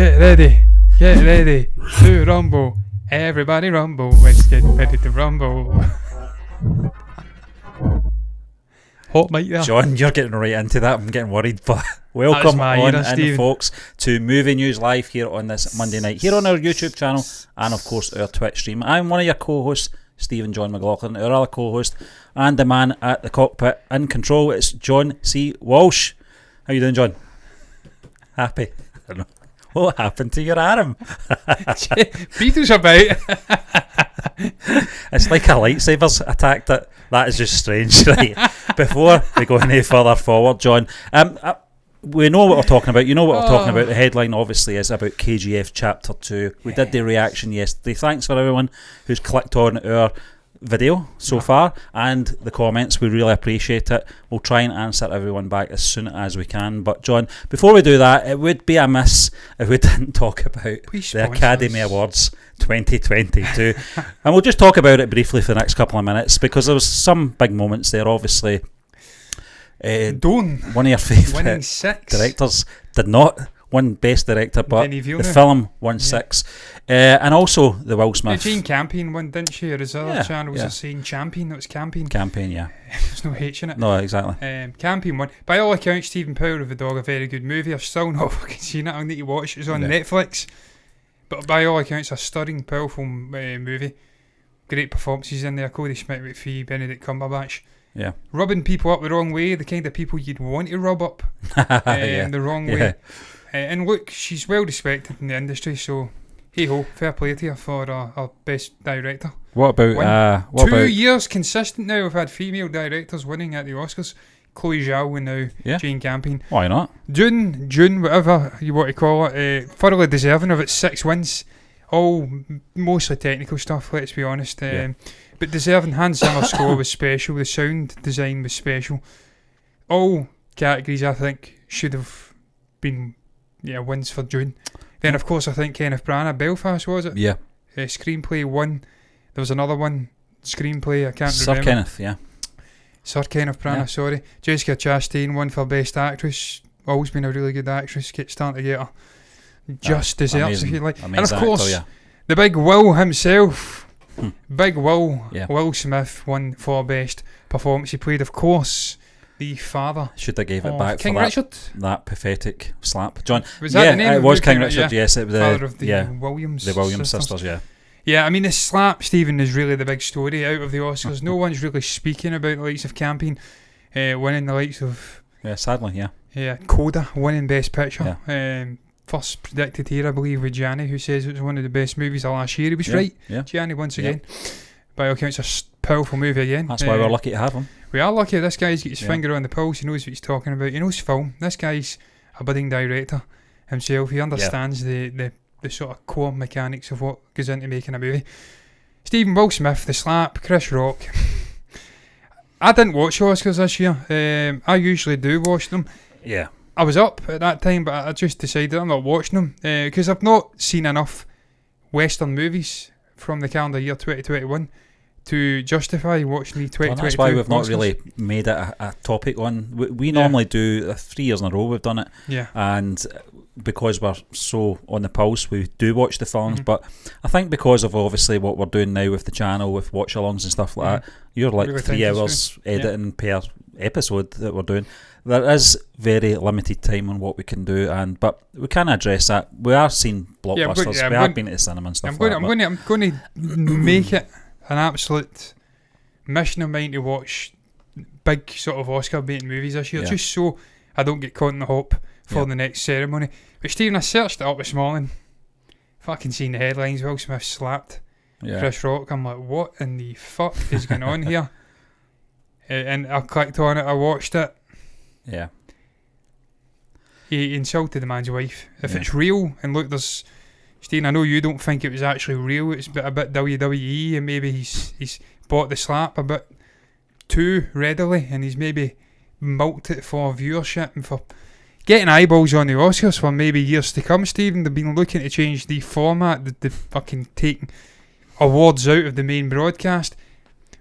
Get ready to rumble. Everybody rumble. Let's get ready to rumble. Hot mic there. John, you're getting right into that. I'm getting worried, but welcome on in, folks, to Movie News Live here on this Monday night, here on our YouTube channel and, of course, our Twitch stream. I'm one of your co-hosts, Stephen John McLaughlin. Our other co-host and the man at the cockpit in control, it's John C. Walsh. How you doing, John? Happy? I don't know. What happened to your arm? Beatles about. It's like a lightsaber's attacked it. That is just strange, right? Before we go any further forward, John, we know what we're talking about. You know what we're talking about. The headline obviously is about KGF Chapter 2. We did the reaction yesterday. Thanks for everyone who's clicked on our video so far and the comments. We really appreciate it. We'll try and answer everyone back as soon as we can. But John, before we do that, it would be amiss if we didn't talk about the Academy Awards 2022. And we'll just talk about it briefly for the next couple of minutes because there was some big moments there. Obviously, one of your favourite directors did not win Best Director, but the film won 6. And also the Will Smith. Jane Campion won, didn't she? Or his other channels are saying Champion. It was Campion. Campion, yeah. There's no H in it. No, exactly. Campion won. By all accounts, Stephen Power of the Dog, a very good movie. I've still not fucking seen it. I need to watch it. It's on Netflix. But by all accounts, a stirring, powerful movie. Great performances in there. Cody Smith-McPhee, Benedict Cumberbatch. Yeah. Rubbing people up the wrong way. The kind of people you'd want to rub up the wrong way. And look, she's well respected in the industry, so hey ho, fair play to her for our Best Director. What about 2 years consistent now? We've had female directors winning at the Oscars. Chloe Zhao and now Jane Campion. Why not? June, whatever you want to call it, thoroughly deserving of its 6 wins. All mostly technical stuff, let's be honest. But deserving. Hans Zimmer's score was special. The sound design was special. All categories, I think, should have been wins for June. Then, of course, I think Kenneth Branagh, Belfast, was it? Yeah. Screenplay won. There was another one, screenplay, I can't remember. Sir Kenneth Branagh, sorry. Jessica Chastain won for Best Actress. Always been a really good actress. Starting to get her just deserves, if you like. And, of course, the big Will himself, Big Will, Will Smith won for Best Performance. He played, of course, the father. Should have gave it back King for Richard? That pathetic slap. John, was that the name? It was King Richard, yes. It was father of the Williams sisters, yeah. Yeah, I mean, the slap, Stephen, is really the big story out of the Oscars. No one's really speaking about the likes of Campion winning, the likes of... Yeah, sadly, Yeah, Coda winning Best Picture. First predicted here, I believe, with Gianni, who says it was one of the best movies of last year. He was right. Yeah. Gianni, once again. By all accounts, a powerful movie again. That's why we're lucky to have him. We are lucky. This guy's got his finger on the pulse. He knows what he's talking about. He knows film. This guy's a budding director himself. He understands the sort of core mechanics of what goes into making a movie. Stephen, Will Smith, The Slap, Chris Rock. I didn't watch Oscars this year. I usually do watch them. Yeah. I was up at that time, but I just decided I'm not watching them because I've not seen enough Western movies from the calendar year 2021 to justify watching the 2022 that's why we've not Oscars. Really made it a topic on. We normally do 3 years in a row we've done it. Yeah. And because we're so on the pulse, we do watch the films. But I think because of obviously what we're doing now with the channel, with watch-alongs and stuff like that, you're like really 3 hours editing per episode that we're doing. There is very limited time on what we can do, but we can address that. We are seeing blockbusters. We have been to the cinema and stuff I'm going to make it an absolute mission of mine to watch big sort of Oscar-baiting movies this year, just so I don't get caught in the hop for the next ceremony. But Stephen, I searched it up this morning. Fucking seen the headlines. Will Smith slapped Chris Rock. I'm like, what in the fuck is going on here? And I clicked on it. I watched it. Yeah. He insulted the man's wife. If it's real, and look, there's Stephen, I know you don't think it was actually real. It's a bit WWE, and maybe he's bought the slap a bit too readily, and he's maybe milked it for viewership and for getting eyeballs on the Oscars for maybe years to come. Stephen, they've been looking to change the format, the fucking taking awards out of the main broadcast.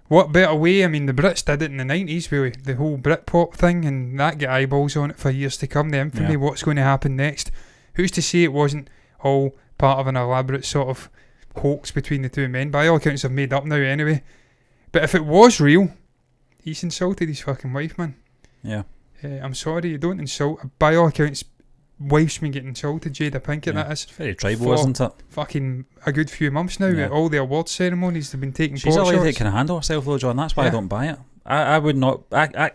What better way? I mean, the Brits did it in the 90s with the whole Britpop thing, and that got eyeballs on it for years to come. The infamy, what's going to happen next? Who's to say it wasn't all part of an elaborate sort of hoax between the two men. By all accounts, they've made up now anyway. But if it was real, he's insulted his fucking wife, man. Yeah. I'm sorry, you don't insult. By all accounts, wife's been getting insulted, Jada Pinkett, that is. It's very tribal, isn't it? Fucking a good few months now. Yeah. All the award ceremonies they've been taking. She's a lady shots. that can handle herself though, John. That's why I don't buy it. I would not.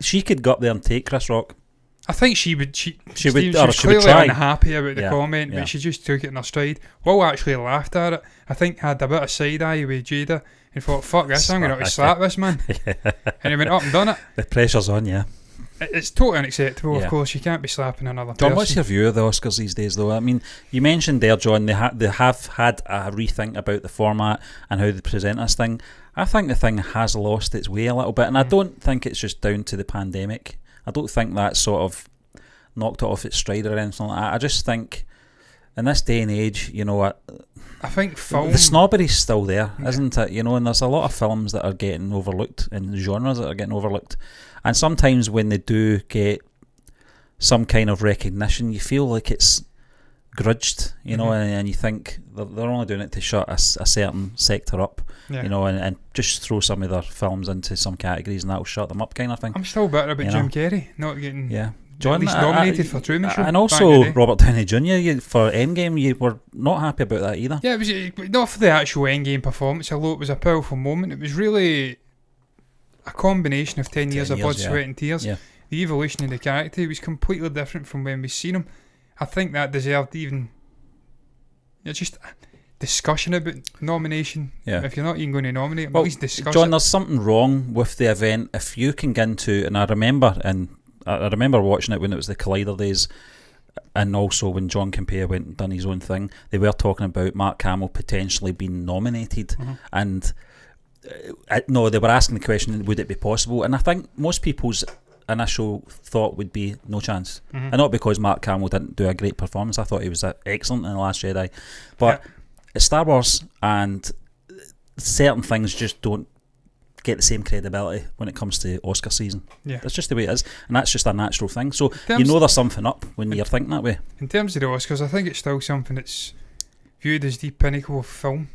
She could go up there and take Chris Rock. I think she would. She would. She Or was she would clearly try. unhappy about the Yeah, comment, yeah. but she just took it in her stride. Will actually laughed at it. I think had a bit of side eye with Jada and thought, "Fuck this! I'm going to have to slap this man." And he went up and done it. The pressure's on, yeah. It's totally unacceptable. Yeah. Of course, you can't be slapping another John, person. what's your view of the Oscars these days, though? I mean, you mentioned there, John, they have had a rethink about the format and how they present this thing. I think the thing has lost its way a little bit, and I don't think it's just down to the pandemic. I don't think that sort of knocked it off its stride or anything like that. I just think in this day and age, you know, I think film. the snobbery's still there, isn't it? You know, and there's a lot of films that are getting overlooked and genres that are getting overlooked. And sometimes when they do get some kind of recognition, you feel like it's grudged, you know, and you think they're only doing it to shut a certain sector up, you know, and just throw some of their films into some categories and that'll shut them up, kind of thing. I'm still bitter about Jim Carrey not getting John, at least nominated for Truman Show. And also Robert Downey Jr. For Endgame, you were not happy about that either. Yeah, it was not for the actual Endgame performance, although it was a powerful moment. It was really a combination of 10 years of blood, sweat and tears. Yeah. The evolution of the character was completely different from when we seen him. I think that deserved even just discussion about nomination. Yeah. If you're not even going to nominate him, Well, at least discuss John, it. there's something wrong with the event. If you can get into, and I remember watching it when it was the Collider days, and also when John Campea went and done his own thing, they were talking about Mark Hamill potentially being nominated, and no, they were asking the question, would it be possible? And I think most people's initial thought would be no chance, and not because Mark Hamill didn't do a great performance. I thought he was excellent in The Last Jedi, but it's Star Wars, and certain things just don't get the same credibility when it comes to Oscar season. Yeah. That's just the way it is, and that's just a natural thing. So you know there's something up when you're thinking that way. In terms of the Oscars, I think it's still something that's viewed as the pinnacle of film,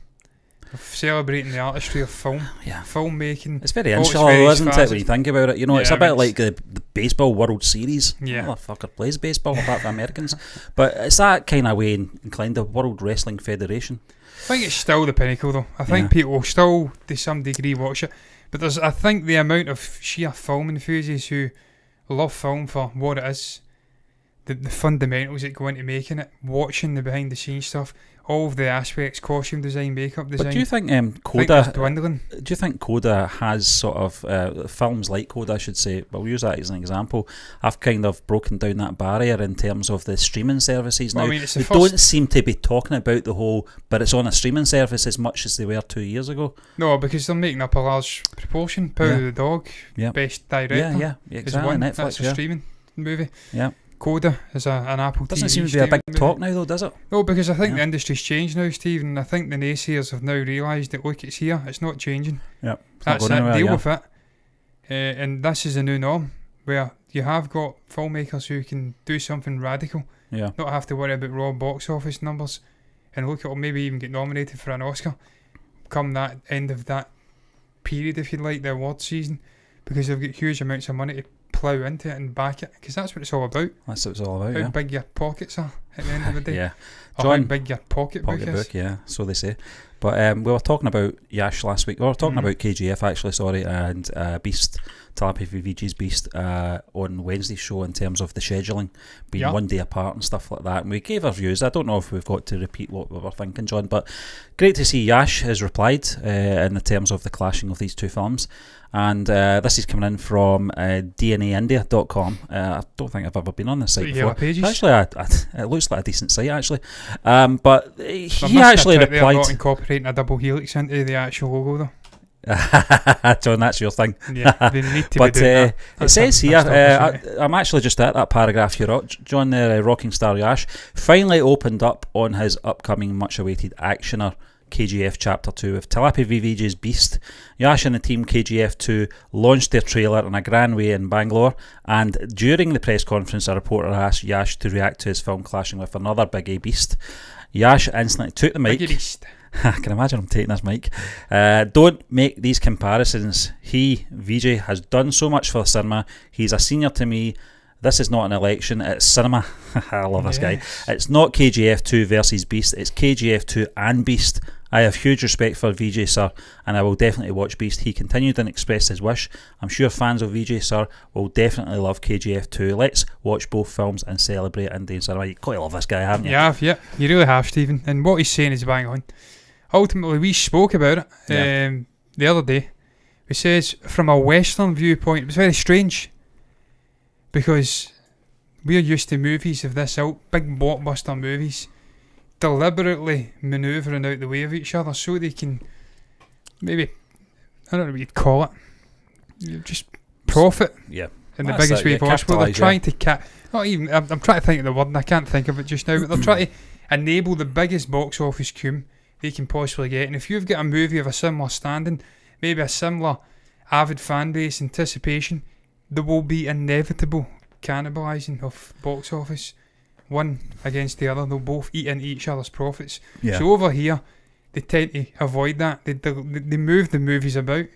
of celebrating the artistry of film, filmmaking. It's very all its insular, various isn't it, facets. when you think about it? You know, it's Yeah, a bit I mean, like the baseball World Series. Yeah. Motherfucker plays baseball apart from Americans. But it's that kind of way inclined, the World Wrestling Federation. I think it's still the pinnacle, though. I think people still, to some degree, watch it. But I think the amount of sheer film enthusiasts who love film for what it is, the fundamentals that go into making it, watching the behind the scenes stuff, all of the aspects, costume design, makeup design. But do you think I think Coda? it's dwindling. Do you think Coda has sort of films like Coda, I should say? We'll use that as an example. I've kind of broken down that barrier in terms of the streaming services now. Well, I mean, it's the they don't seem to be talking about the whole, but it's on a streaming service as much as they were 2 years ago. No, because they're making up a large proportion. Power of the Dog, best director. Yeah, exactly. Is one. Netflix, That's a streaming movie. Yeah. Coda is an Apple Doesn't TV seem to be a big streaming talk movie. now, though, does it? No, because I think the industry's changed now, Stephen. I think the naysayers have now realised that, look, it's here, it's not changing. Yeah. That's it, deal with it. And this is the new norm, where you have got filmmakers who can do something radical, not have to worry about raw box office numbers, and look, it'll maybe even get nominated for an Oscar come that end of that period, if you like, the award season, because they've got huge amounts of money to plough into it and back it, because that's what it's all about. That's what it's all about, How big your pockets are at the end of the day. Yeah. Or John, how big your pocketbook is. yeah, so they say. But we were talking about Yash last week. We were talking about KGF, actually, sorry, and Beast, Thalapathy Vijay's Beast, on Wednesday's show in terms of the scheduling being 1 day apart and stuff like that. And we gave our views. I don't know if we've got to repeat what we were thinking, John, but great to see Yash has replied in the terms of the clashing of these two films. And this is coming in from DNAindia.com. I don't think I've ever been on this site before. Pages. Actually, it looks like a decent site, actually. But he actually replied. Not incorporating a double helix into the actual logo, though. John, that's your thing. Yeah, they need to but be doing that. it says here, I'm actually just at that paragraph here, John there, Rocking Star Yash finally opened up on his upcoming much awaited actioner KGF Chapter 2 with Thalapathy Vijay's Beast. Yash and the team KGF 2 launched their trailer in a grand way in Bangalore, and during the press conference a reporter asked Yash to react to his film clashing with another big A beast. Yash instantly took the mic. I can imagine him taking this mic. Don't make these comparisons. Vijay, has done so much for the cinema. He's a senior to me. This is not an election, it's cinema. I love this guy. It's not KGF 2 versus Beast, it's KGF 2 and Beast. I have huge respect for Vijay, sir, and I will definitely watch Beast. He continued and expressed his wish. I'm sure fans of Vijay, sir, will definitely love KGF 2. Let's watch both films and celebrate Indian cinema. You've got to love this guy, haven't you? Yeah, you really have, Stephen. And what he's saying is bang on. Ultimately, we spoke about it the other day. He says, from a Western viewpoint, it was very strange. Because we're used to movies of this ilk, big blockbuster movies, deliberately manoeuvring out the way of each other so they can maybe, I don't know what you'd call it, just profit in the biggest way possible. They're trying to I'm trying to think of the word and I can't think of it just now, but they're trying to enable the biggest box office cum they can possibly get. And if you've got a movie of a similar standing, maybe a similar avid fan base, anticipation, there will be inevitable cannibalising of box office, one against the other. They'll both eat into each other's profits. So over here, they tend to avoid that. They move the movies about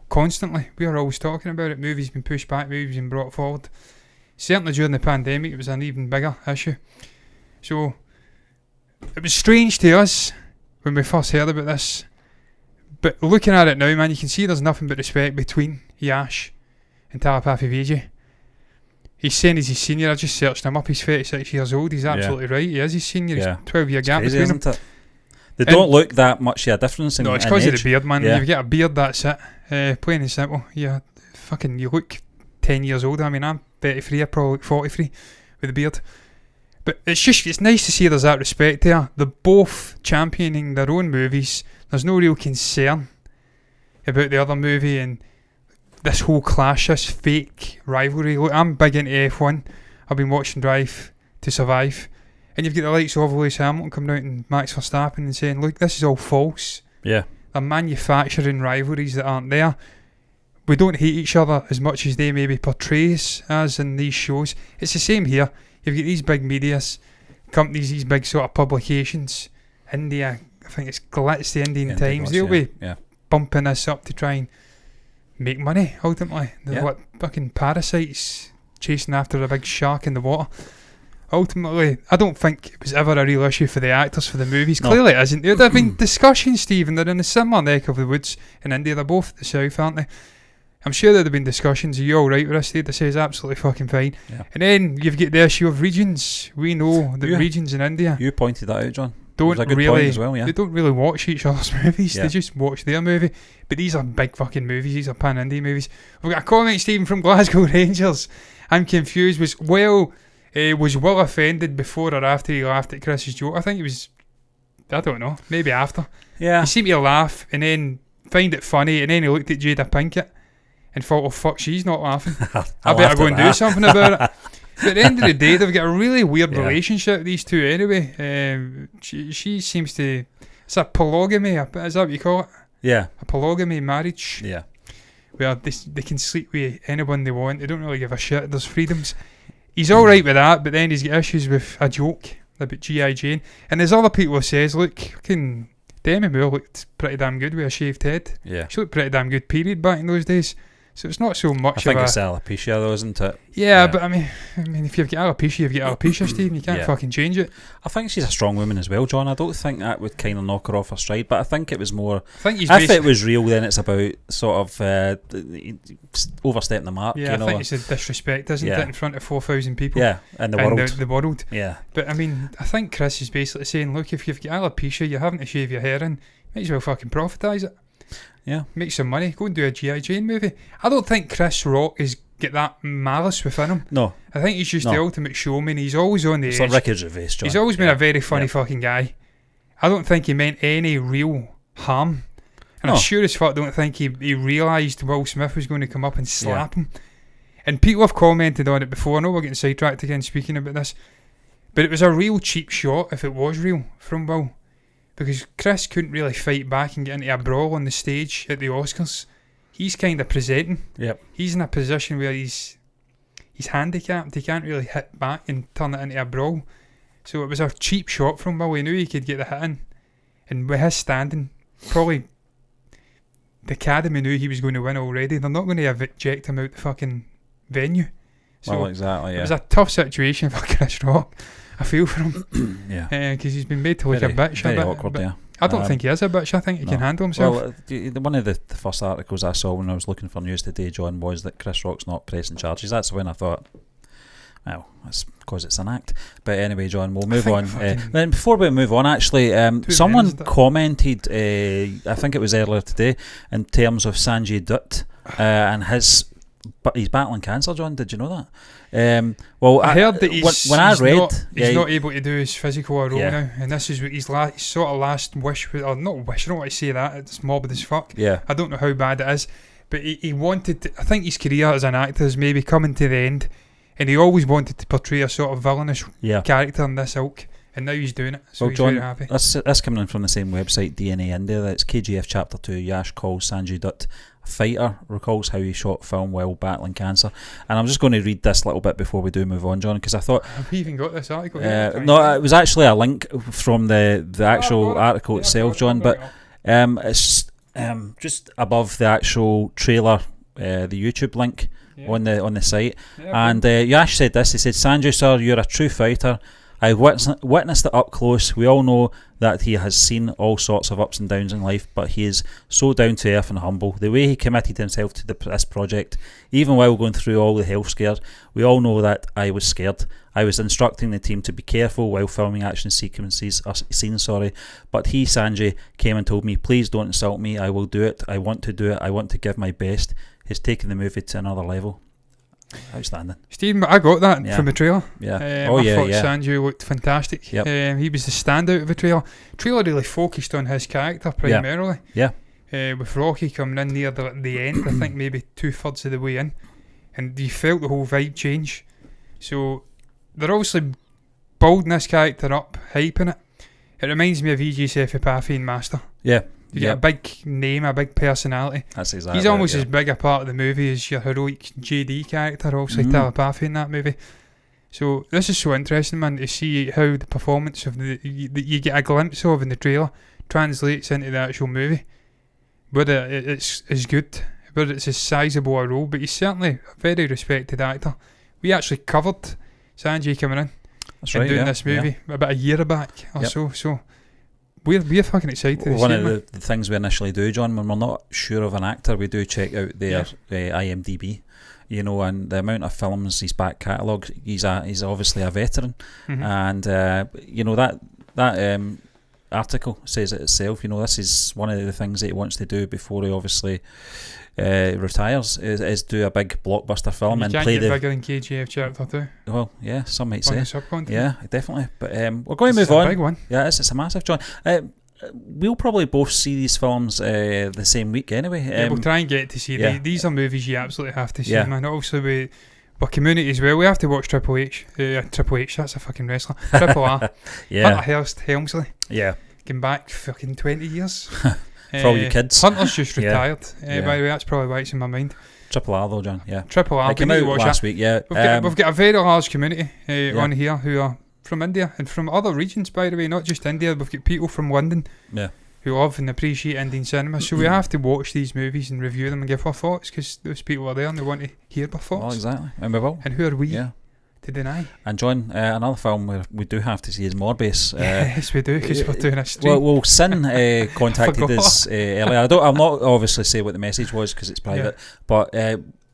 constantly. We are always talking about it. Movies been pushed back, movies been brought forward. Certainly during the pandemic, it was an even bigger issue. So it was strange to us when we first heard about this. But looking at it now, man, you can see there's nothing but respect between Yash and Thalapathy Vijay. He's saying he's his senior. I just searched him up. He's 36 years old. He's absolutely right. He is his senior. He's 12-year gap crazy, between them. They don't look that much of a difference in age. No, it's because of the beard, man. You've got a beard, that's it. Plain and simple. You look 10 years older. I mean, I'm 33, I'm probably 43 with a beard. But it's nice to see there's that respect there. They're both championing their own movies. There's no real concern about the other movie and this whole clash, this fake rivalry. Look, I'm big into F1. I've been watching Drive to Survive. And you've got the likes of Lewis Hamilton coming out and Max Verstappen and saying, look, this is all false. Yeah. They're manufacturing rivalries that aren't there. We don't hate each other as much as they maybe portray us as in these shows. It's the same here. You've got these big media companies, these big sort of publications. India, I think it's Glitz, the Indian Times. They'll be bumping this up to try and make money, ultimately. They're like fucking parasites chasing after a big shark in the water. Ultimately, I don't think it was ever a real issue for the actors for the movies. No. Clearly it isn't. There have been discussions, Stephen. They're in a similar neck of the woods in India. They're both the south, aren't they? I'm sure there'd have been discussions. Are you alright with this? They say it's absolutely fucking fine. Yeah. And then you've got the issue of regions. We know that regions in India. You pointed that out, John. Don't really, as well, they don't really watch each other's movies. They just watch their movie. But these are big fucking movies. These are pan-India movies. We've got a comment, Stephen, from Glasgow Rangers. I'm confused. Was Will offended before or after he laughed at Chris's joke? I think he was, I don't know, maybe after. Yeah. He seemed to laugh and then find it funny, and then he looked at Jada Pinkett and thought, oh fuck, she's not laughing. I better go and do something about it. But at the end of the day, they've got a really weird relationship, these two, anyway. She seems to... It's a polygamy, is that what you call it? Yeah. A polygamy marriage. Yeah. Where they can sleep with anyone they want. They don't really give a shit. There's freedoms. He's alright with that, but then he's got issues with a joke about G.I. Jane. And there's other people who says, look, fucking Demi Moore looked pretty damn good with a shaved head. Yeah. She looked pretty damn good, period, back in those days. So it's not so much I think it's alopecia though, isn't it? Yeah, but I mean if you've got alopecia, you've got alopecia, Stephen. You can't fucking change it. I think she's a strong woman as well, John. I don't think that would kind of knock her off her stride, but I think it was more... if it was real, then it's about sort of overstepping the mark. Yeah, I think it's a disrespect, isn't it, in front of 4,000 people? Yeah, in the world. The world. Yeah. But I mean, I think Chris is basically saying, look, if you've got alopecia, you're having to shave your hair in, might as well fucking profitise it. Yeah, make some money. Go and do a G.I. Jane movie. I don't think Chris Rock is get that malice within him. No, I think he's just the ultimate showman. He's always on the edge. It's like Ricky Gervais, John. He's always been a very funny fucking guy. I don't think he meant any real harm, and I sure as fuck don't think he realised Will Smith was going to come up and slap him. And people have commented on it before. I know we're getting sidetracked again speaking about this, but it was a real cheap shot if it was real from Will. because Chris couldn't really fight back and get into a brawl on the stage at the Oscars. He's kind of presenting. Yep. He's in a position where he's handicapped. He can't really hit back and turn it into a brawl. So it was a cheap shot from Will. He knew he could get the hit in. And with his standing, probably the Academy knew he was going to win already. They're not going to eject him out the fucking venue. So exactly, yeah. It was a tough situation for Chris Rock. I feel for him. Yeah. Because he's been made to look a bitch. Very a bit, awkward, yeah. I don't think he is a bitch. I think he can handle himself. Well, one of the first articles I saw when I was looking for news today, John, was that Chris Rock's not pressing charges. That's when I thought, well, that's because it's an act. But anyway, John, we'll move on. Then before we move on, actually, someone commented, I think it was earlier today, in terms of Sanjay Dutt and he's battling cancer, John. Did you know that? Well, I heard that he's not able to do his physical role now, and this is what his sort of last wish was, or not wish, I don't want to say that, it's morbid as fuck. Yeah. I don't know how bad it is, but he wanted to, I think his career as an actor is maybe coming to the end, and he always wanted to portray a sort of villainous character in this ilk, and now he's doing it, so he's John, very happy. That's coming in from the same website, DNA India. That's KGF Chapter 2. Yash calls Sanjay Dutt a fighter, recalls how he shot film while battling cancer. And I'm just going to read this little bit before we do move on, John, because I thought... Have we even got this article? No, it was actually a link from the actual article itself, John, but it's just above the actual trailer, the YouTube link on the site. And Yash said this, he said, "Sanjay sir, you're a true fighter. I witnessed it up close. We all know that he has seen all sorts of ups and downs in life, but he is so down to earth and humble. The way he committed himself to this project, even while going through all the health scares, we all know that I was scared. I was instructing the team to be careful while filming action scenes, but he, Sanjay, came and told me, please don't insult me. I will do it. I want to do it. I want to give my best. He's taken the movie to another level." Outstanding. Stephen, I got that from the trailer. Yeah. I thought Sanjay looked fantastic. Yep. He was the standout of the trailer. Trailer really focused on his character primarily. Yeah. With Rocky coming in near the end, I think maybe 2/3 of the way in, and you felt the whole vibe change. So they're obviously building this character up, hyping it. It reminds me of Vijay Thalapathy in Master. Yeah. You get a big name, a big personality. That's exactly. He's almost as big a part of the movie as your heroic JD character, also Thalapathy in that movie. So this is so interesting, man, to see how the performance of that you get a glimpse of in the trailer translates into the actual movie. Whether it's as good, whether it's as sizable a role, but he's certainly a very respected actor. We actually covered Sanjay coming in and doing this movie about a year back or so. So we're fucking excited. One of the things we initially do, John, when we're not sure of an actor, we do check out their IMDb, you know, and the amount of films, his back catalogue. He's obviously a veteran, and you know that article says it itself. You know, this is one of the things that he wants to do before he obviously retires is do a big blockbuster film and play the bigger than KGF Chapter 2. Well, yeah, some might say. Subcontinent. Yeah, definitely. But we're going to move on. It's a big one. Yeah, it's a massive, John. We'll probably both see these films the same week anyway. We'll try and get to see these are movies you absolutely have to see, man. Also, we're Community as well. We have to watch Triple H. Triple H, that's a fucking wrestler. Triple R. Hunter Hearst Helmsley. Yeah. Came back fucking 20 years. For all you kids. Hunter's just retired. By the way, that's probably why it's in my mind. Triple R though, John. Yeah. Triple R. It came out last week. Yeah. We've got a very large community on here who are from India and from other regions, by the way, not just India. We've got people from London who love and appreciate Indian cinema. So we have to watch these movies and review them and give our thoughts because those people are there and they want to hear our thoughts. Well, exactly. And we will. And who are we to deny? And John, another film where we do have to see is Morbius. Yes, we do, because we're doing a stream. Well, Sin contacted us earlier. I'll not obviously say what the message was because it's private, but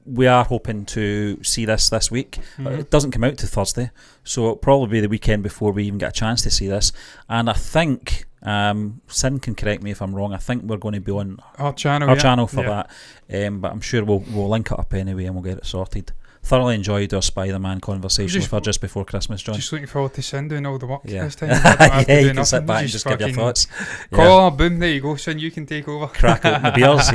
we are hoping to see this week. It doesn't come out till Thursday, so it'll probably be the weekend before we even get a chance to see this. And I think Sin can correct me if I'm wrong. I think we're going to be on our channel for that. But I'm sure we'll link it up anyway and we'll get it sorted. Thoroughly enjoyed our Spider-Man conversation with her just before Christmas, John. Just looking forward to Sin doing all the work this time. You can sit back and just give your thoughts. Call boom, there you go, Sin, you can take over. Crack open the beers,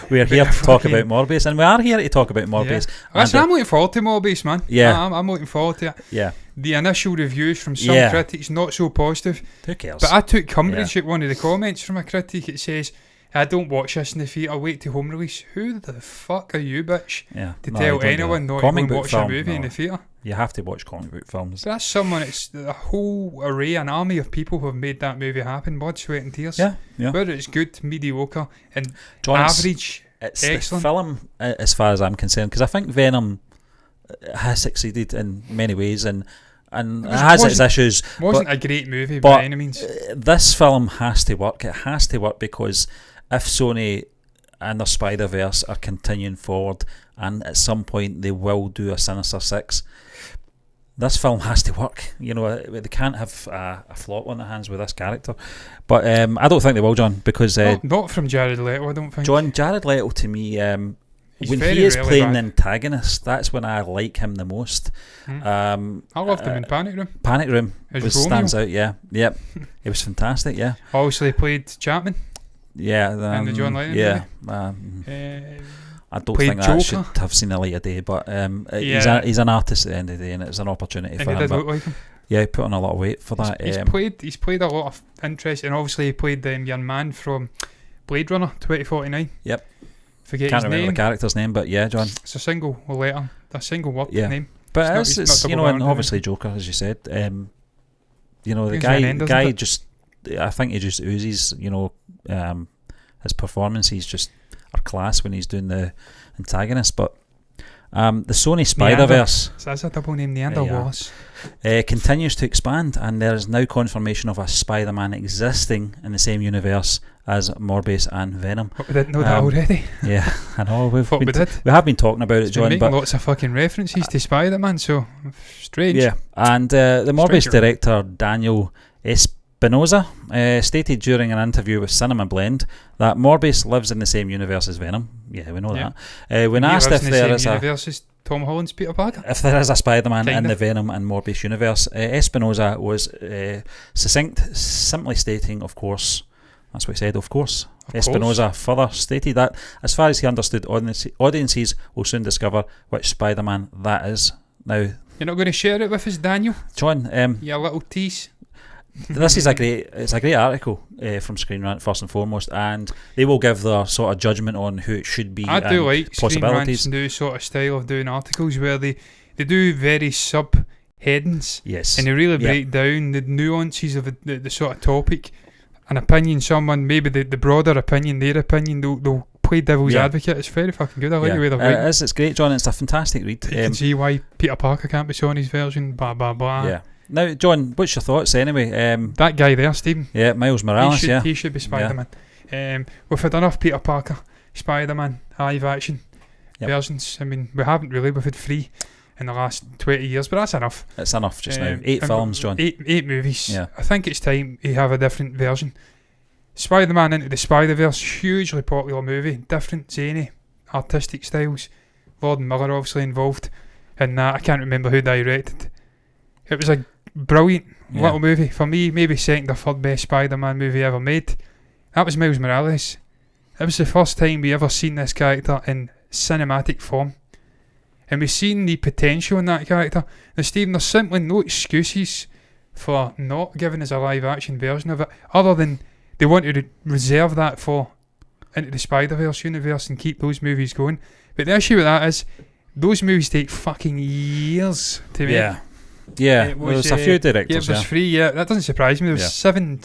we're here to talk about Morbius, and we are here to talk about Morbius. Listen, I'm looking forward to Morbius, man. Yeah. I'm looking forward to it. Yeah. the initial reviews from some critics not so positive. Who cares? But I took umbrage at one of the comments from a critic. It says, I don't watch this in the theatre, I'll wait till home release. Who the fuck are you, bitch, to tell anyone not to go and watch a movie in the theatre? You have to watch comic book films. But that's someone, it's a whole array, an army of people who have made that movie happen, blood, sweat and tears. Yeah. Whether it's good, mediocre and John, average, it's excellent. the film, as far as I'm concerned, because I think Venom has succeeded in many ways and it has its issues. Wasn't a great movie by any means. This film has to work. It has to work because if Sony and their Spider-Verse are continuing forward and at some point they will do a Sinister Six, this film has to work. You know, they can't have a flop on their hands with this character. But I don't think they will, John, because not from Jared Leto, I don't think. Jared Leto to me, when he is playing the antagonist, that's when I like him the most. I loved him in Panic Room. Panic Room stands out. Yep. It was fantastic. Yeah. Obviously played Chapman. Yeah, and the John Lennon. Yeah. I don't think that should have seen the light of day, but he's an artist at the end of the day, and it's an opportunity for him. He did look like him. Yeah, he put on a lot of weight for that. He's played a lot of interest, and obviously he played the young man from Blade Runner 2049. Yep. Can't remember the character's name, but yeah, John. It's a single word name. But it's you know, and obviously Joker, as you said. You know, the guy just, I think he just oozes. You know, his performance. He's just a class when he's doing the antagonist. But the Sony Spider-Verse. So that's a double name, Neander Wallace. Continues to expand, and there is now confirmation of a Spider-Man existing in the same universe as Morbius and Venom. But we didn't know that already. Yeah, I know. We did. We have been talking about it, John. But lots of fucking references to Spider-Man, so strange. Yeah, and the Morbius director Daniel Espinosa stated during an interview with Cinema Blend that Morbius lives in the same universe as Venom. Yeah, we know that. When asked if there is Tom Holland's Peter Parker. If there is a Spider-Man in the Venom and Morbius universe, Espinosa was succinct, simply stating, of course. That's what he said, of course. Espinosa further stated that, as far as he understood, audiences will soon discover which Spider-Man that is. Now, you're not going to share it with us, Daniel? John, you little tease. This is a great article from Screen Rant, first and foremost, and they will give their sort of judgment on who it should be. I do like possibilities. Screen Rant's new sort of style of doing articles where they do very sub-headings. Yes. And they really break down the nuances of the sort of topic. An opinion, someone, maybe the broader opinion, their opinion, they'll play devil's advocate. It's very fucking good. I like the way they're writing. It's great, John. It's a fantastic read. You can see why Peter Parker can't be Sony's version, blah, blah, blah. Yeah. Now, John, what's your thoughts anyway? That guy there, Stephen. Yeah, Miles Morales, he should be Spider-Man. We've had enough Peter Parker, Spider-Man, live action versions. I mean, we haven't really. We've had 3 in the last 20 years, but that's enough. It's enough just now. 8 films, John. 8 movies. Yeah. I think it's time you have a different version. Spider-Man Into the Spider-Verse, hugely popular movie, different, zany, artistic styles. Lord Miller obviously involved in that. I can't remember who directed. It was a brilliant little movie. For me, maybe second or third best Spider-Man movie ever made. That was Miles Morales. It was the first time we ever seen this character in cinematic form. And we've seen the potential in that character. Now, Stephen, there's simply no excuses for not giving us a live action version of it, other than they wanted to reserve that for Into the Spider-Verse universe and keep those movies going. But the issue with that is, those movies take fucking years to make. Yeah, there was a few directors. Yeah, it was 3. Yeah, that doesn't surprise me. There was 7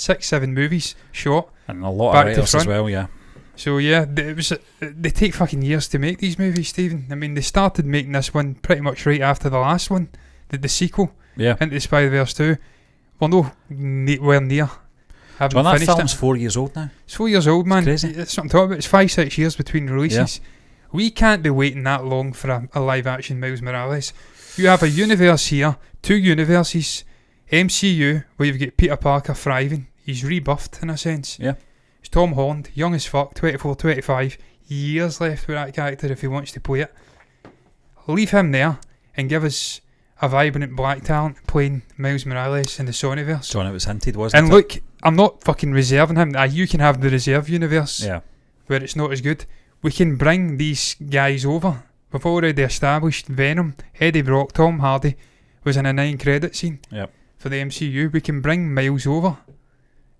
movies shot, and a lot of writers as well. Yeah. So yeah, they take fucking years to make these movies, Stephen. I mean, they started making this one pretty much right after the last one, the sequel. Yeah. Into the Spider-Verse 2. Well, nowhere near. John, that film's 4 years old now. It's 4 years old, man. It's crazy. That's what I'm talking about. It's 5-6 years between releases. Yeah. We can't be waiting that long for a live action Miles Morales. You have a universe here, 2 universes, MCU, where you've got Peter Parker thriving. He's rebuffed in a sense. Yeah. It's Tom Holland, young as fuck, 24, 25, years left with that character if he wants to play it. Leave him there and give us a vibrant black talent playing Miles Morales in the Sonyverse. John, it was hinted, wasn't it? And look, I'm not fucking reserving him. You can have the reserve universe where it's not as good. We can bring these guys over. We've already established Venom, Eddie Brock, Tom Hardy. was in a 9-credit scene Yep. for the MCU. We can bring Miles over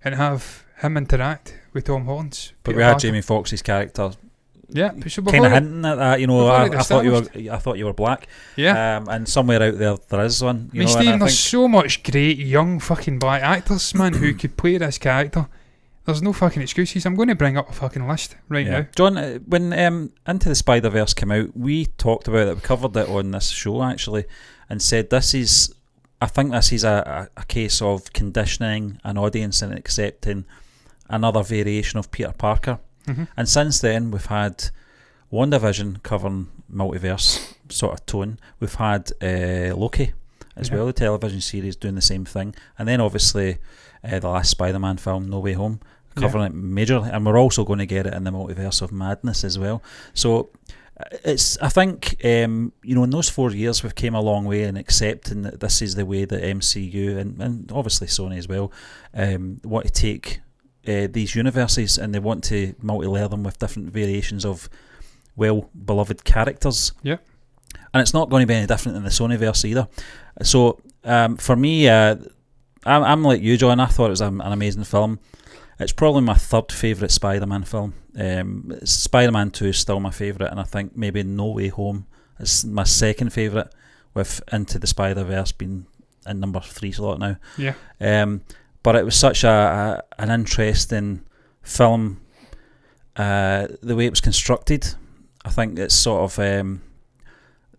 and have him interact with Tom Holland's But Peter we had Parker. Jamie Foxx's character Yeah, so kind of hinting at that. You know, we've already I thought you were black. Yeah. And somewhere out there is one. You I mean, know, Stephen, and I there's think so much great young fucking black actors, man, who could play this character. There's no fucking excuses. I'm going to bring up a fucking list right now. John, when Into the Spider-Verse came out, we talked about it. We covered it on this show actually, and said I think this is a case of conditioning an audience and accepting another variation of Peter Parker. Mm-hmm. And since then, we've had WandaVision covering multiverse sort of tone. We've had Loki as well, the television series doing the same thing. And then obviously the last Spider-Man film, No Way Home, covering it majorly. And we're also going to get it in the multiverse of madness as well. So I think, in those 4 years we've came a long way in accepting that this is the way that MCU and obviously Sony as well want to take these universes, and they want to multi-layer them with different variations of well-beloved characters. Yeah. And it's not going to be any different in the Sonyverse either. So for me, I'm like you, John. I thought it was an amazing film. It's probably my third favourite Spider-Man film. Spider-Man 2 is still my favourite, and I think maybe No Way Home is my second favourite, with Into the Spider-Verse being in number 3 slot now. Yeah. But it was such an interesting film, the way it was constructed. I think it's sort of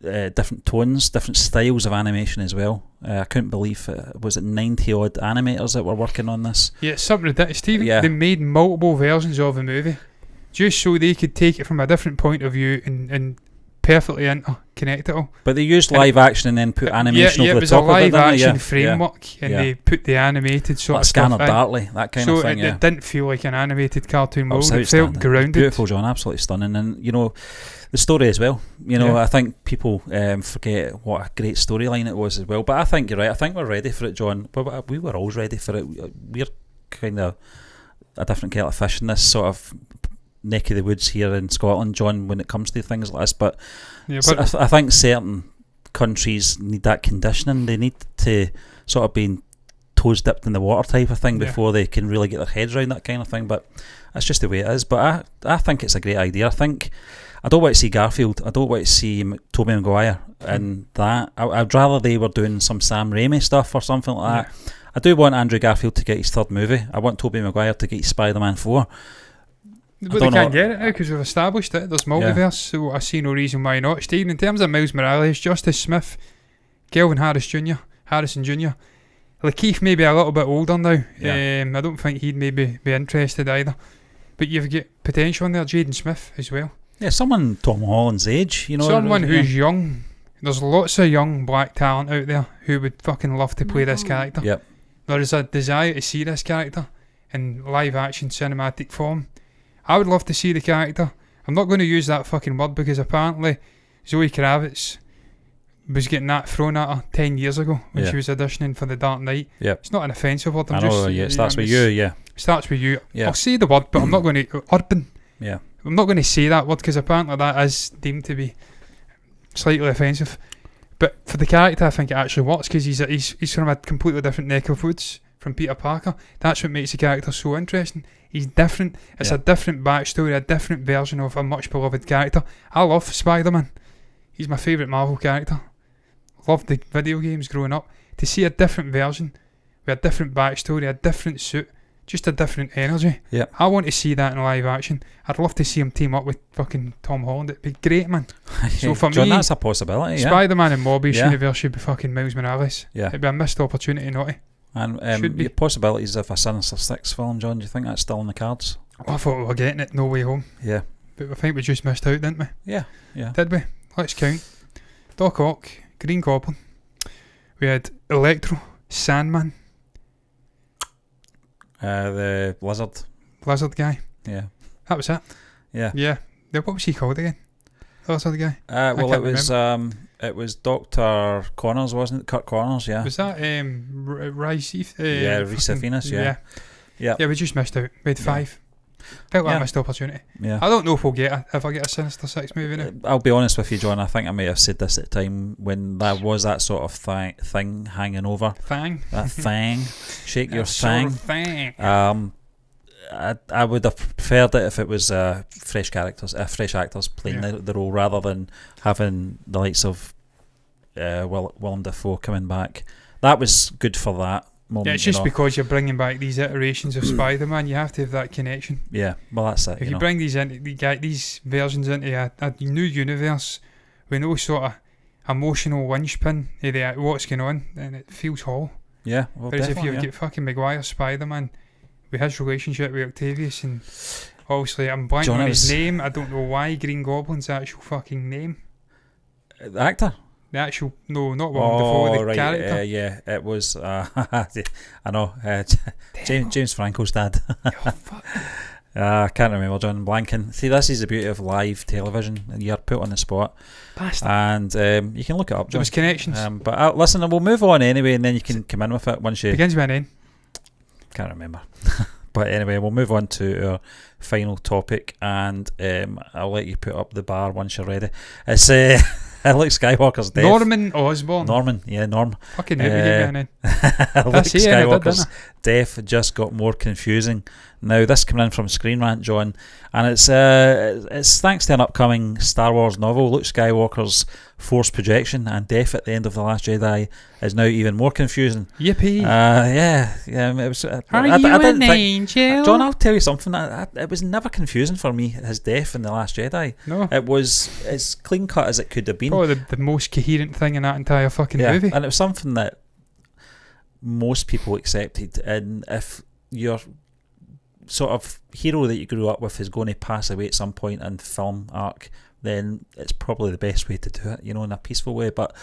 different tones, different styles of animation as well. I couldn't believe was it 90 odd animators that were working on this. Yeah, it's something ridiculous. Stephen, Yeah. they made multiple versions of the movie just so they could take it from a different point of view and perfectly interconnect it all. But they used live action and then put animation over the top of it. It was a live action Yeah. framework, and they put the animated sort Like of Scanner stuff in. Darkly, that kind of thing. So it didn't feel like an animated cartoon mold. It felt outstanding. grounded. Beautiful, John, absolutely stunning. And the story as well. I think people forget what a great storyline it was as well. But I think you're right. I think we're ready for it, John. We were always ready for it. We're kind of a different kettle of fish in this sort of neck of the woods here in Scotland, John, when it comes to things like this. But I think certain countries need that conditioning. They need to sort of be toes dipped in the water type of thing before they can really get their heads around that kind of thing. But that's just the way it is. But I think it's a great idea. I don't want to see Garfield. I don't want to see Tobey Maguire and that. I'd rather they were doing some Sam Raimi stuff or something like that. I do want Andrew Garfield to get his third movie. I want Tobey Maguire to get his Spider-Man 4. But they can't get it now because we've established it. There's multiverse, so I see no reason why not. Stephen, in terms of Miles Morales, Justice Smith, Kelvin Harrison Jr., Lakeith may be a little bit older now. I don't think he'd maybe be interested either. But you've got potential in there, Jaden Smith as well. Yeah, someone Tom Holland's age, Someone who's young. There's lots of young black talent out there who would fucking love to play this character. Yep. There is a desire to see this character in live action cinematic form. I would love to see the character. I'm not going to use that fucking word because apparently Zoe Kravitz was getting that thrown at her 10 years ago when she was auditioning for The Dark Knight. Yep. It's not an offensive word. It starts with you, It starts with you. Yeah. I'll say the word, but I'm not going to... Urban. Yeah. I'm not going to say that word because apparently that is deemed to be slightly offensive. But for the character, I think it actually works because he's from a completely different neck of woods from Peter Parker. That's what makes the character so interesting. He's different. It's a different backstory, a different version of a much beloved character. I love Spider-Man. He's my favourite Marvel character. Loved the video games growing up. To see a different version with a different backstory, a different suit, just a different energy. Yeah. I want to see that in live action. I'd love to see him team up with fucking Tom Holland. It'd be great, man. So for John, me, that's a possibility. Spider-Man and Morbius universe should be fucking Miles Morales. Yeah. It'd be a missed opportunity, not it? And Should be. the possibilities of a Sinister Six film, John, do you think that's still on the cards? I thought we were getting it No Way Home. Yeah. But I think we just missed out, didn't we? Yeah. Did we? Let's count. Doc Ock, Green Goblin. We had Electro, Sandman. The Lizard guy. Yeah. That was it. Yeah. Yeah. What was he called again? The Lizard guy? It was Dr. Connors, wasn't it? Kurt Connors, yeah. Was that Rhys Rhys Ifines, yeah. Yeah, we just missed out. We had 5. Felt like a missed opportunity. Yeah. I don't know if I get a Sinister Six movie now. I'll be honest with you, John. I think I may have said this at the time when there was that sort of thing hanging over. Thang. That thing. Shake your Sort thing. of thing. I would have preferred it if it was fresh actors playing the role rather than having the likes of Willem Dafoe coming back. That was good for that moment. Yeah, it's just because you're bringing back these iterations of Spider-Man, you have to have that connection. Yeah, well that's it. If you bring these versions into a new universe with no sort of emotional linchpin of what's going on, then it feels hollow. Yeah, well, whereas if definitely, you get fucking Maguire Spider-Man with his relationship with Octavius, and obviously I'm blanking on his name, I don't know why Green Goblin's actual fucking name. The actor? The actual, no, not Willem Dafoe, the character. Yeah, it was, I know, James Franco's dad. Oh, fuck. I can't remember, John, blanking. See, this is the beauty of live television, and you're put on the spot. Bastard. And you can look it up, John. There was connections. But listen, we'll move on anyway, and then you can come in with it once you... Begins with an N. Can't remember. But anyway, we'll move on to our final topic, and I'll let you put up the bar once you're ready. It's Luke Skywalker's death. Norman Osborn. Norm. Fucking hell, we gave me an N. Luke Skywalker's death just got more confusing. Now, this coming in from Screen Rant, John, and it's thanks to an upcoming Star Wars novel. Luke Skywalker's force projection and death at the end of The Last Jedi is now even more confusing. Yippee. Yeah. It was, Are you an angel? John, I'll tell you something. It was never confusing for me, his death in The Last Jedi. No. It was as clean cut as it could have been. Probably the most coherent thing in that entire fucking movie. And it was something that most people accepted. And if your sort of hero that you grew up with is going to pass away at some point in film arc, then it's probably the best way to do it, in a peaceful way. But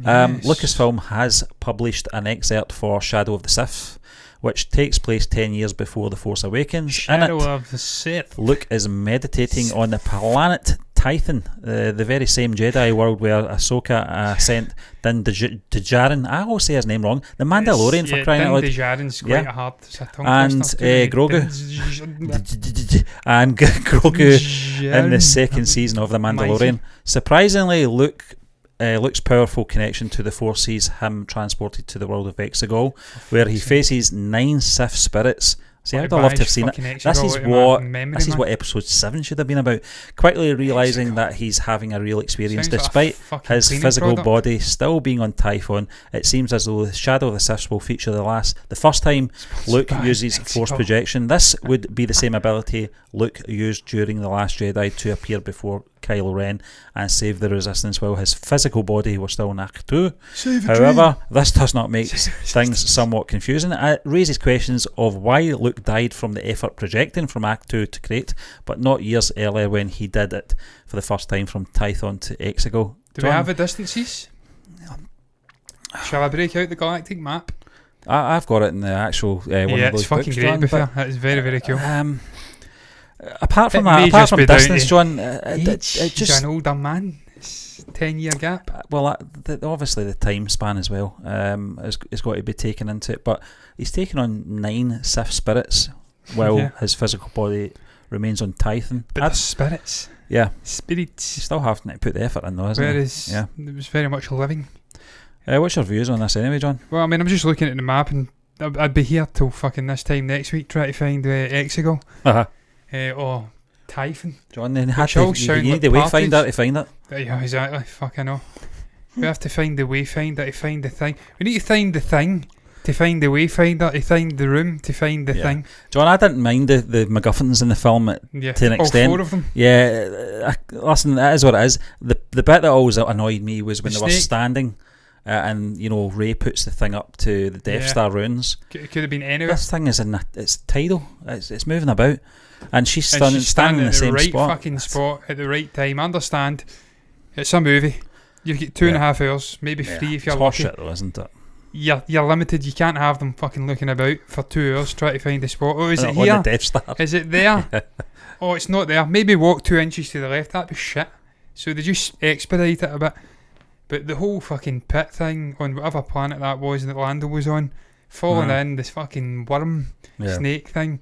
Yes. Lucasfilm has published an excerpt for Shadow of the Sith, which takes place 10 years before The Force Awakens. Shadow In it, of the Sith. Luke is meditating on the planet Tython, the very same Jedi world where Ahsoka sent Din Djarin. I always say his name wrong. The Mandalorian, for crying out loud. Din Djarin's quite a hard tongue And twister. Grogu. And Grogu in the second season of The Mandalorian. Surprisingly, Luke's powerful connection to the Force sees him transported to the world of Exegol, where he faces 9 Sith spirits. See, I'd love to have seen it. This is what episode 7 should have been about. Quickly realising that he's having a real experience. Sounds Despite like his physical body still being on Typhon, it seems as though the Shadow of the Sith will feature the first time Luke uses Force projection. This would be the same ability Luke used during The Last Jedi to appear before Kylo Ren and save the Resistance while his physical body was still in Act 2. However, this does not make things somewhat confusing. It raises questions of why Luke died from the effort projecting from Act 2 to create, but not years earlier when he did it for the first time from Tython to Exegol. Do we have the distances? Shall I break out the galactic map? I've got it in the actual one of those it's fucking books, great, John, before. That is very, very cool. Apart from distance, John, it just an older man. It's 10-year gap. Well, obviously the time span as well has got to be taken into it. But he's taken on 9 Sith spirits while his physical body remains on Tython. But the spirits. Yeah. Spirits. You still have to put the effort in though, isn't Whereas it was very much living. What's your views on this anyway, John? Well, I mean, I'm just looking at the map and I'd be here till fucking this time next week trying to find Exegol. Or Typhon. John, then you need the Wayfinder to find it. Yeah, exactly. Fuck, I know. We have to find the Wayfinder to find the thing. We need to find the thing to find the Wayfinder, to find the room, to find the thing. John, I didn't mind the MacGuffins in the film to an extent. All 4 of them. Yeah, listen, that is what it is. The bit that always annoyed me was when they were standing and, Rey puts the thing up to the Death Star ruins. It could have been anywhere. This thing is it's tidal. It's moving about. And she's standing in the same right spot. Fucking spot at the right time. I understand. It's a movie. You get 2.5 hours, maybe 3 if you're lucky. It's horseshit though, isn't it? You're limited. You can't have them fucking looking about for 2 hours trying to find a spot. Oh, is it here? On the Death Star. Is it there? Oh, it's not there. Maybe walk 2 inches to the left. That'd be shit. So they just expedite it a bit. But the whole fucking pit thing on whatever planet that was that Lando was on, falling in this fucking worm snake thing.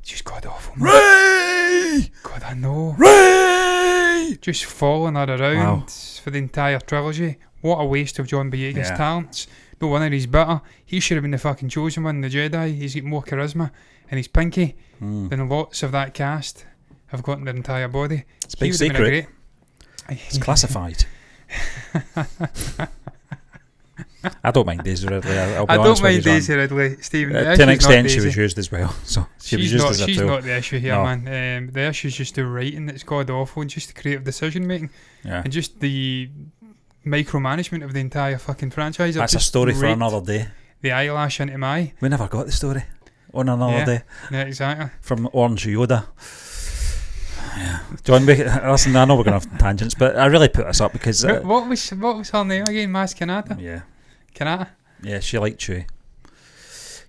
It's just god awful, man. Ray! God, I know. Ray! Just following her around for the entire trilogy. What a waste of John Boyega's talents. No wonder he's bitter. He should have been the fucking chosen one, the Jedi. He's got more charisma and he's pinky than lots of that cast have got in their entire body. It's a big secret. It's classified. I don't mind Daisy Ridley. I'll be I honest don't with mind you, Daisy Ridley, Stephen. to an extent, she was used as well. So she's not the issue here, man. The issue is just the writing that's god awful, and just the creative decision making, and just the micromanagement of the entire fucking franchise. That's a story for another day. The eyelash into my eye. We never got the story on another day. Yeah, exactly. From Orange Yoda. Yeah, John. Listen, I know we're going to have tangents, but I really put this up because what was her name again? Mas Kanata. Yeah, Kanata. Yeah, she liked Chewie.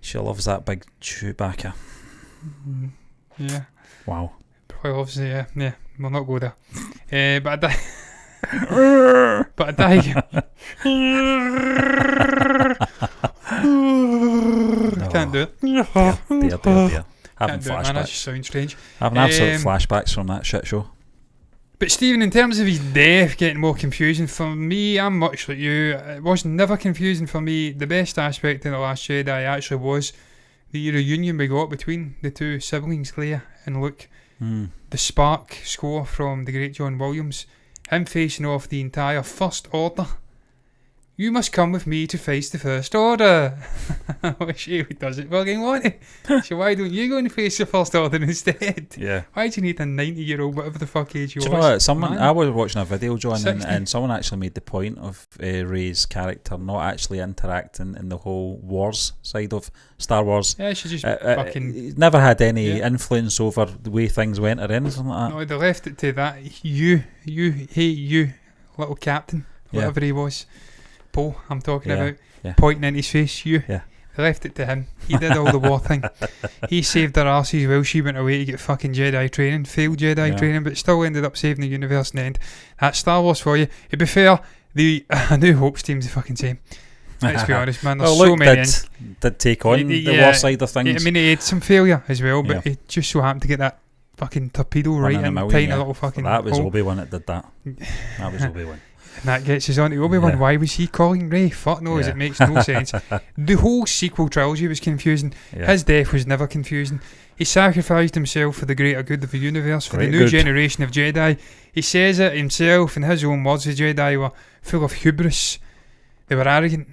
She loves that big Chewbacca. Yeah. Wow. Probably loves it. Yeah. We'll not go there. But I can't do it. Dear. Having Can't do it, man. That just sounds strange. Having absolute flashbacks from that shit show. But Stephen, in terms of his death getting more confusing, for me, I'm much like you. It was never confusing for me. The best aspect in The Last Jedi actually was the reunion we got between the two siblings, Leia and Luke. The Spark score from the great John Williams. Him facing off the entire First Order. You must come with me to face the First Order. She doesn't fucking want it. So why don't you go and face the First Order instead? Yeah. Why do you need a 90-year-old, whatever the fuck age you are? I was watching a video, John, and someone actually made the point of Rey's character not actually interacting in the whole wars side of Star Wars. Yeah, she just fucking... never had any influence over the way things went or anything like that. No, they left it to that. You, little captain, whatever he was. Poe, I'm talking about, pointing in his face, you. Yeah. They left it to him. He did all the war thing. He saved her arses while she went away to get fucking Jedi training, failed Jedi training, but still ended up saving the universe in the end. That's Star Wars for you. To be fair, the New Hope's team's the fucking same. Let's be honest, man. There's so many. Did take on the war side of things. I mean, he had some failure as well, but he just so happened to get that fucking torpedo right in tiny little fucking that was hole. Obi-Wan that did that. That was Obi-Wan. And that gets us on to Obi-Wan. Why was he calling Rey? Fuck knows, it makes no sense. The whole sequel trilogy was confusing. His death was never confusing. He sacrificed himself for the greater good of the universe, for the new generation of Jedi. He says it himself in his own words. The Jedi were full of hubris. They were arrogant.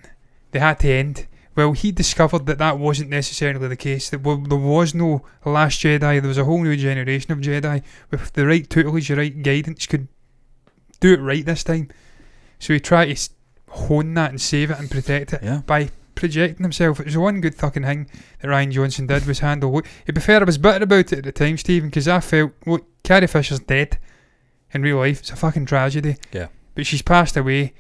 They had to end. Well, he discovered that wasn't necessarily the case. That there was no Last Jedi. There was a whole new generation of Jedi with the right tutelage, the right guidance, could do it right this time. So he tried to hone that and save it and protect it by projecting himself. It was the one good fucking thing that Rian Johnson did was handle. Look, to be fair, I was bitter about it at the time, Stephen, because I felt, look, Carrie Fisher's dead in real life. It's a fucking tragedy. Yeah. But she's passed away.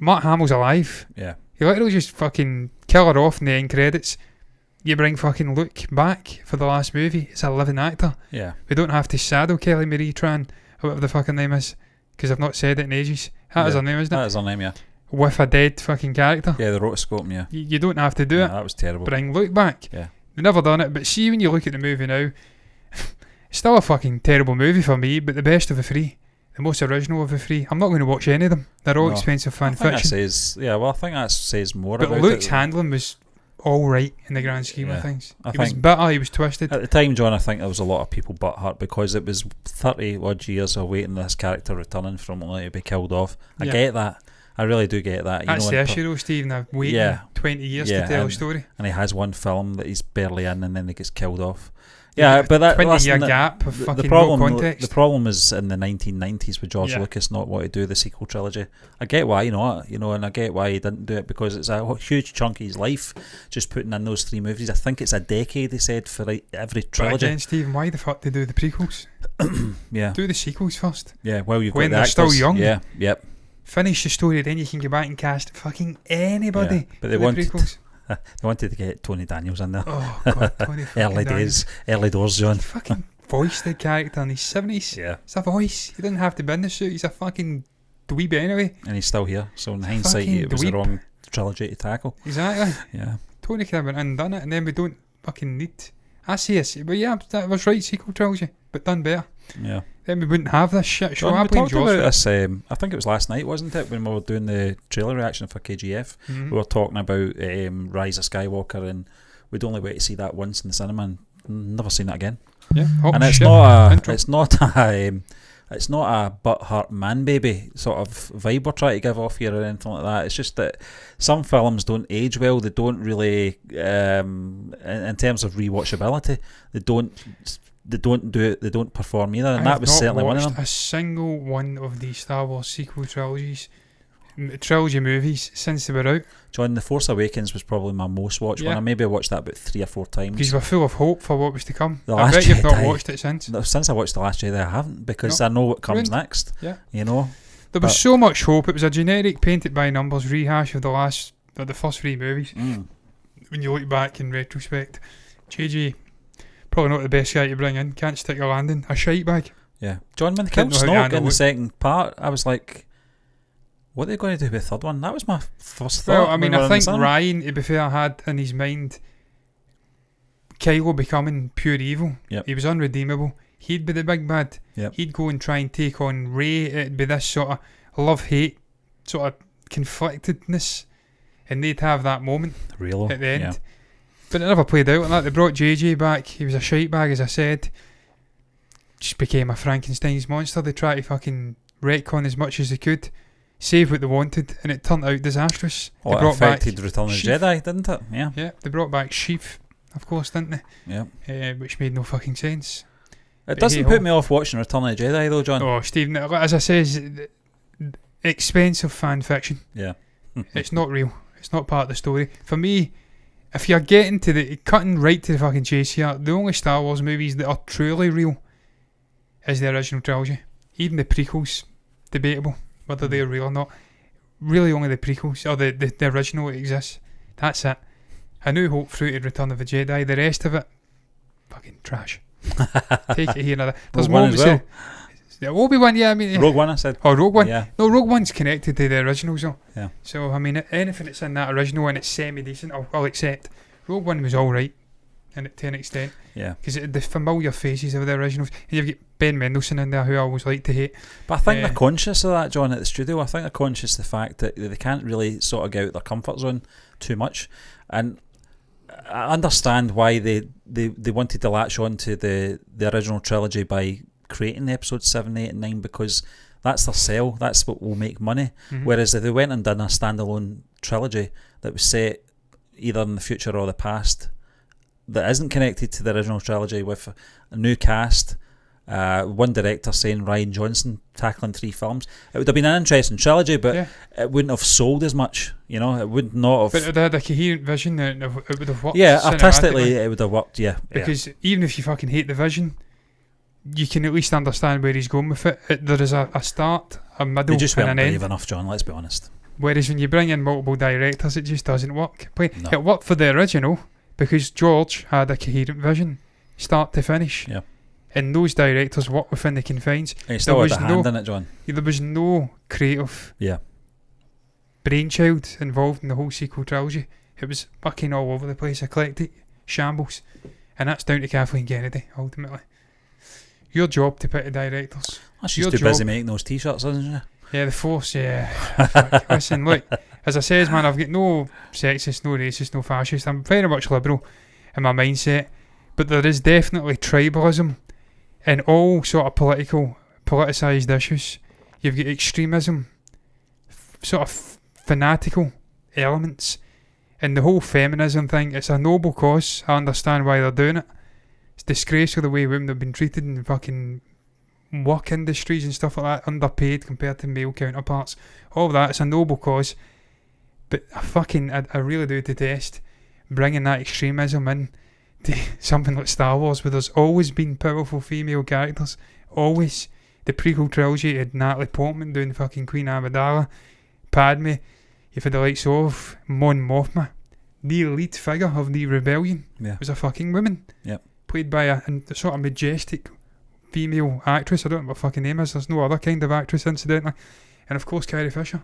Mark Hamill's alive. Yeah. You literally just fucking kill her off in the end credits. You bring fucking Luke back for the last movie. It's a living actor. Yeah. We don't have to saddle Kelly Marie Tran or whatever the fucking name is, because I've not said it in ages. That is her name, isn't it? That is her name, yeah. With a dead fucking character. Yeah, the rotoscope, yeah. You don't have to do it. That was terrible. Bring Luke back. Yeah. They've never done it, but see, when you look at the movie now, it's still a fucking terrible movie for me, but the best of the three. The most original of the three. I'm not going to watch any of them. They're all expensive fan fiction. I think that says more but about Luke's handling was alright in the grand scheme of things. He was bitter, he was twisted. At the time, John, I think there was a lot of people butthurt because it was 30 odd years awaiting this character returning from only to be killed off. I get that. I really do get that. That's the issue though, Stephen. I've waited 20 years to tell a story. And he has one film that he's barely in and then he gets killed off. Yeah, but that 20-year gap of fucking no context. The problem is in the 1990s with George Lucas not wanting to do the sequel trilogy. I get why, and I get why he didn't do it, because it's a huge chunk of his life just putting in those three movies. I think it's a decade, they said, for every trilogy. But again, Stephen, why the fuck they do the prequels? Do the sequels first. Yeah, well, you've when got the they're actors. Still young. Yeah, yep. Finish the story, then you can go back and cast fucking anybody. Yeah, but they wanted to get Tony Daniels in there. Oh god, Tony early doors, John. He fucking voiced the character in his 70s. Yeah. It's a voice. He didn't have to be in the suit. He's a fucking dweeb anyway. And he's still here. So in hindsight, it was the wrong trilogy to tackle. Exactly. Yeah. Tony could have been in and done it, and then we don't fucking need... I see it. But yeah, that was right, sequel trilogy, but done better. Yeah. Then we wouldn't have this shit show. John, I we blame talked Jaws about for it. this, I think it was last night, wasn't it, when we were doing the trailer reaction for KGF. Mhm. We were talking about Rise of Skywalker, and we'd only wait to see that once in the cinema and never seen it again. Yeah, hot And shit. it's not Intro. it's not a butt-hurt man-baby sort of vibe we're trying to give off here or anything like that. It's just that some films don't age well. They don't really, in terms of rewatchability, they don't do it. They don't perform either, and I that have was not certainly one of watched them. a single one of the Star Wars sequel trilogy movies since they were out, John, The Force Awakens was probably my most watched one. Yeah. I maybe watched that about 3 or 4 times. because we're full of hope for what was to come. The I Last bet you've not Jedi. watched it since. Since I watched The Last Jedi, I haven't, because No. I know what comes Ruined. next. Yeah. You know. There was But- so much hope. It was a generic, painted by numbers rehash of the first 3 movies. When you look back in retrospect, JJ, probably not the best guy to bring in. Can't stick a landing. A shite bag. Yeah. John, when they Didn't killed know how to Snoke in handle the it. second part, I was like, what are they going to do with the third one? That was my first thought. Well, I mean, when we were I in the think cinema. Ryan, to be fair, had in his mind Kylo becoming pure evil. Yep. He was unredeemable. He'd be the big bad. Yep. He'd go and try and take on Rey. It'd be this sort of love-hate, sort of conflictedness, and they'd have that moment Real. at the end. Yeah. But it never played out like that. They brought JJ back. He was a shite bag, as I said. Just became a Frankenstein's monster. They tried to fucking retcon as much as they could, save what they wanted, and it turned out disastrous. Well, they it brought affected back Return of the Sheev. Jedi, didn't it? Yeah. Yeah, they brought back Sheev, of course, didn't they? Yeah. Which made no fucking sense. It doesn't hey-ho. put me off watching Return of the Jedi, though, John. Oh, Stephen, as I says, expensive fan fiction. Yeah. It's not real. It's not part of the story. For me, if you're getting to the cutting right to the fucking chase here, the only Star Wars movies that are truly real is the original trilogy. Even the prequels, debatable whether they're real or not. Really, only the prequels or the original exists. That's it. A New Hope fruited Return of the Jedi. The rest of it, fucking trash. Take it here and there. There's Rogue One moments as well. of Obi-Wan, yeah, I mean, Rogue One, I said. oh, Rogue One. Yeah. No, Rogue One's connected to the originals though. Yeah. So I mean, anything that's in that original and it's semi-decent, I'll accept. Rogue One was all right, and to an extent, Yeah. because the familiar faces of the originals. And you've got Ben Mendelsohn in there, who I always like to hate. But I think Yeah. they're conscious of that, John, at the studio. I think they're conscious of the fact that they can't really sort of get out their comfort zone too much. And I understand why they wanted to latch on to the original trilogy by creating episodes 7, 8 and 9, because that's their sell. That's what will make money. Mhm. Whereas if they went and done a standalone trilogy that was set either in the future or the past, that isn't connected to the original trilogy, with a new cast, one director saying Rian Johnson tackling 3 films, it would have been an interesting trilogy, but Yeah. it wouldn't have sold as much. You know, it would not have. But it had a coherent vision, and it would have worked. Yeah, artistically, cinematically. it would have worked. Yeah, Because even if you fucking hate the vision, you can at least understand where he's going with it. There is a start, a middle, they just and weren't an brave end. enough, John. Let's be honest. Whereas when you bring in multiple directors, it just doesn't work. No. It worked for the original because George had a coherent vision, start to finish. Yeah. And those directors work within the confines. And he still had was a hand in it, John. There was no creative Yeah. brainchild involved in the whole sequel trilogy. It was fucking all over the place, eclectic, shambles. And that's down to Kathleen Kennedy, ultimately. Your job to pick the directors. She's Your too busy job- making those t-shirts, isn't she? Yeah, the Force, yeah. Fuck. Listen, look, as I says, man, I've got no sexist, no racist, no fascist. I'm very much liberal in my mindset. But there is definitely tribalism in all sort of politicised issues. You've got extremism, sort of fanatical elements. And the whole feminism thing, it's a noble cause. I understand why they're doing it. It's disgraceful the way women have been treated in fucking work industries and stuff like that, underpaid compared to male counterparts. All of that, it's a noble cause. But I really do detest bringing that extremism in to something like Star Wars, where there's always been powerful female characters. Always. The prequel trilogy had Natalie Portman doing fucking Queen Amidala, Padme. You've had the likes of Mon Mothma. The lead figure of the rebellion Yeah. was a fucking woman. Yep. Played by a sort of majestic female actress. I don't know what her fucking name is. There's no other kind of actress, incidentally. And of course Carrie Fisher.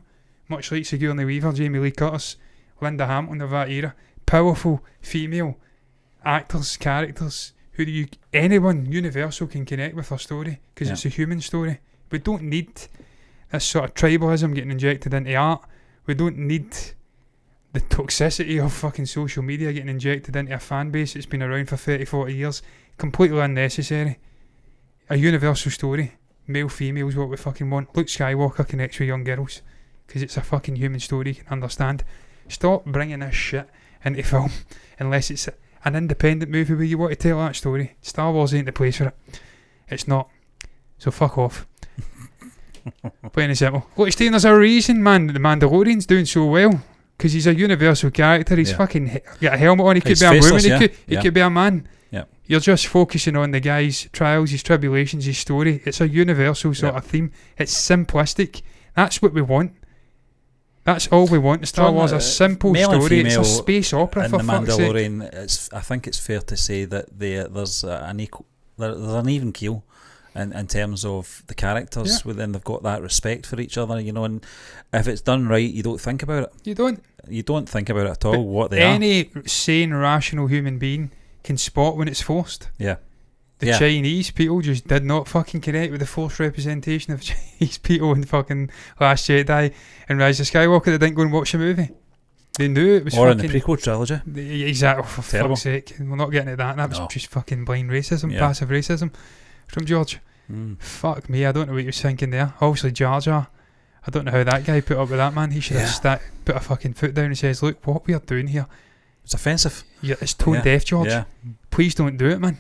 Much like Sigourney Weaver, Jamie Lee Curtis, Linda Hamilton of that era. Powerful female actors, characters, anyone, Universal can connect with our story because it's a human story. We don't need this sort of tribalism getting injected into art. We don't need the toxicity of fucking social media getting injected into a fan base that's been around for 30, 40 years. Completely unnecessary. A universal story. Male, female is what we fucking want. Luke Skywalker connects with young girls because it's a fucking human story you can understand. Stop bringing this shit into film unless it's an independent movie where you want to tell that story. Star Wars ain't the place for it. It's not. So fuck off. Plain and simple. Look, Steve, there's a reason, man, that the Mandalorian's doing so well. Because he's a universal character. He's fucking got a helmet on. He could be a faceless, woman. He could be a man. Yeah. You're just focusing on the guy's trials, his tribulations, his story. It's a universal sort of theme. It's simplistic. That's what we want. That's all we want in Star Wars. A simple story. It's a space opera, for fuck's sake. In The Mandalorian, I think it's fair to say that there's an even keel in terms of the characters within. They've got that respect for each other, and if it's done right, you don't think about it. You don't think about it at all, what they are. Any sane, rational human being can spot when it's forced. Yeah. The Chinese people just did not fucking connect with the forced representation of Chinese people in fucking Last Jedi and Rise of Skywalker. They didn't go and watch the movie. They knew it was or fucking... in the prequel trilogy. Exactly, for fuck's sake. We're not getting at that. That was just fucking blind racism, passive racism from George. Fuck me, I don't know what he was thinking there. Obviously Jar Jar. I don't know how that guy put up with that, man. He should have put a fucking foot down and says, look, what we are doing here, it's offensive. It's tone deaf, George. Please don't do it, man.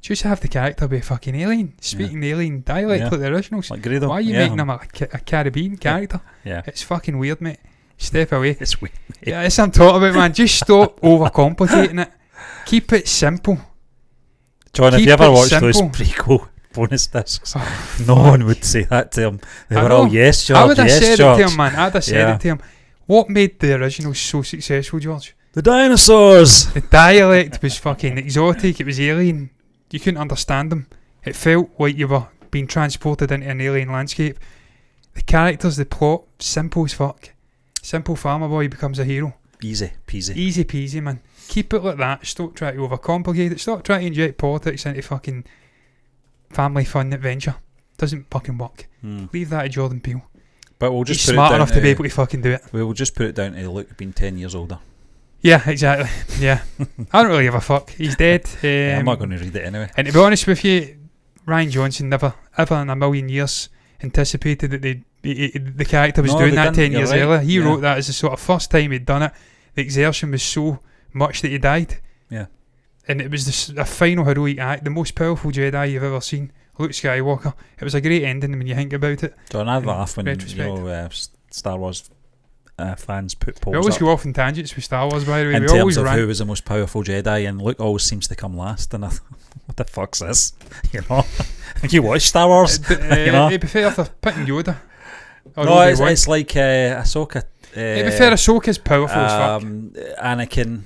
Just have the character be a fucking alien, speaking alien dialect like the originals. Like Greedo. Why are you making him a Caribbean character? It's fucking weird, mate. Step away. It's weird, mate. Yeah, that's what I'm talking about, man. Just stop overcomplicating it. Keep it simple. John, have you ever watched those prequel bonus discs? No one would say that to him. They were all, yes, George, I would have said George. it to him, man. I'd have said it to him. What made the originals so successful, George? The dinosaurs. The dialect was fucking exotic. It was alien. You couldn't understand them. It felt like you were being transported into an alien landscape. The characters, the plot, simple as fuck. Simple farmer boy becomes a hero. Easy peasy. Easy peasy, man. Keep it like that. Stop trying to overcomplicate it. Stop trying to inject politics into fucking family fun adventure. Doesn't fucking work. Leave that to Jordan Peele. But we'll just He's smart enough to be able to fucking do it. We'll just put it down to Luke being 10 years older. Yeah, exactly. Yeah. I don't really give a fuck. He's dead. I'm not going to read it anyway. And to be honest with you, Rian Johnson never, ever in a million years, anticipated that the character was doing that 10 years earlier. He wrote that as the sort of first time he'd done it. The exertion was so much that he died. Yeah. And it was a final heroic act, the most powerful Jedi you've ever seen, Luke Skywalker. It was a great ending when you think about it. John, I laugh when Star Wars fans put polls We always up go off in tangents with Star Wars, by the way. in terms of who was the most powerful Jedi, and Luke always seems to come last, and I what the fuck's this? You watch Star Wars? It'd be fair for picking Yoda. No, it's like Ahsoka. It'd be fair, Ahsoka's powerful as fuck. Anakin,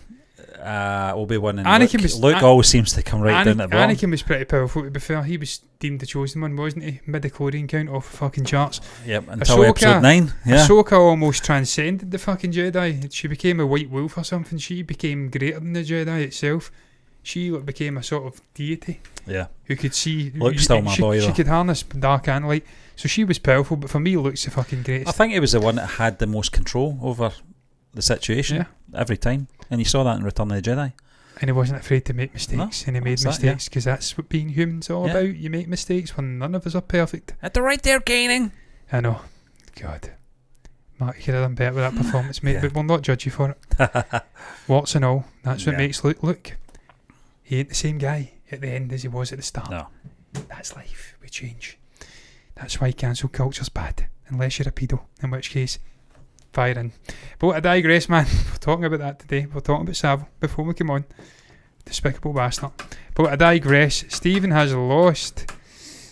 Obi-Wan, and Anakin Luke always seems to come right down at the bottom. Anakin was pretty powerful, to be fair. He was deemed the chosen one, wasn't he? Midi-chlorian count off the fucking charts. Yep, until episode 9. Yeah. Ahsoka almost transcended the fucking Jedi. She became a white wolf or something. She became greater than the Jedi itself. She became a sort of deity. Yeah. Who could see... Luke's still my boy, though. She could harness dark and light. So she was powerful, but for me, Luke's the fucking greatest. I think it was the one that had the most control over the situation every time. And you saw that in Return of the Jedi. And he wasn't afraid to make mistakes. And he made mistakes because that's what being human's all about. You make mistakes when none of us are perfect. At the right there, Gaining. I know. God. Mark, you could have done better with that performance, mate, but we'll not judge you for it. Warts and all. That's what makes Luke look. He ain't the same guy at the end as he was at the start. No. That's life. We change. That's why cancel culture's bad. Unless you're a pedo, in which case, fire in. But I digress, man. We're talking about that today. We're talking about Savile before we come on. Despicable bastard. But I digress. Stephen has lost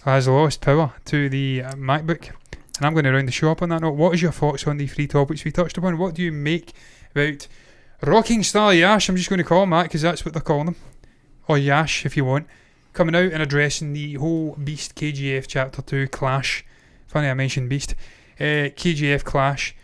power to the MacBook. And I'm going to round the show up on that note. What is your thoughts on the 3 topics we touched upon? What do you make about Rocking Star Yash? I'm just going to call him that because that's what they're calling him. Or Yash, if you want. Coming out and addressing the whole Beast KGF Chapter 2 clash. Funny I mentioned Beast. KGF clash.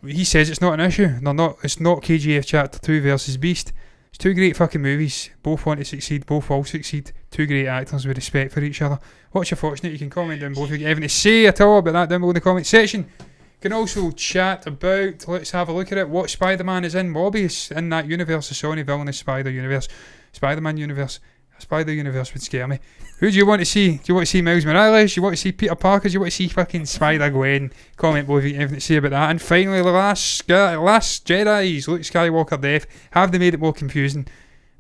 He says it's not an issue. It's not KGF Chapter 2 versus Beast. It's two great fucking movies. Both want to succeed. Both will succeed. Two great actors with respect for each other. What's your thoughts, Nate? You can comment down below if you get anything to say at all about that down below in the comment section. You can also chat about, let's have a look at it, what Spider-Man is in Morbius in that universe, the Sony villainous Spider-Universe. Spider-Man universe. Spider-Universe would scare me. Who do you want to see? Do you want to see Miles Morales? Do you want to see Peter Parker? Do you want to see fucking Spider-Gwen? Comment below if you get anything to say about that. And finally, the last Jedi's Luke Skywalker death. Have they made it more confusing?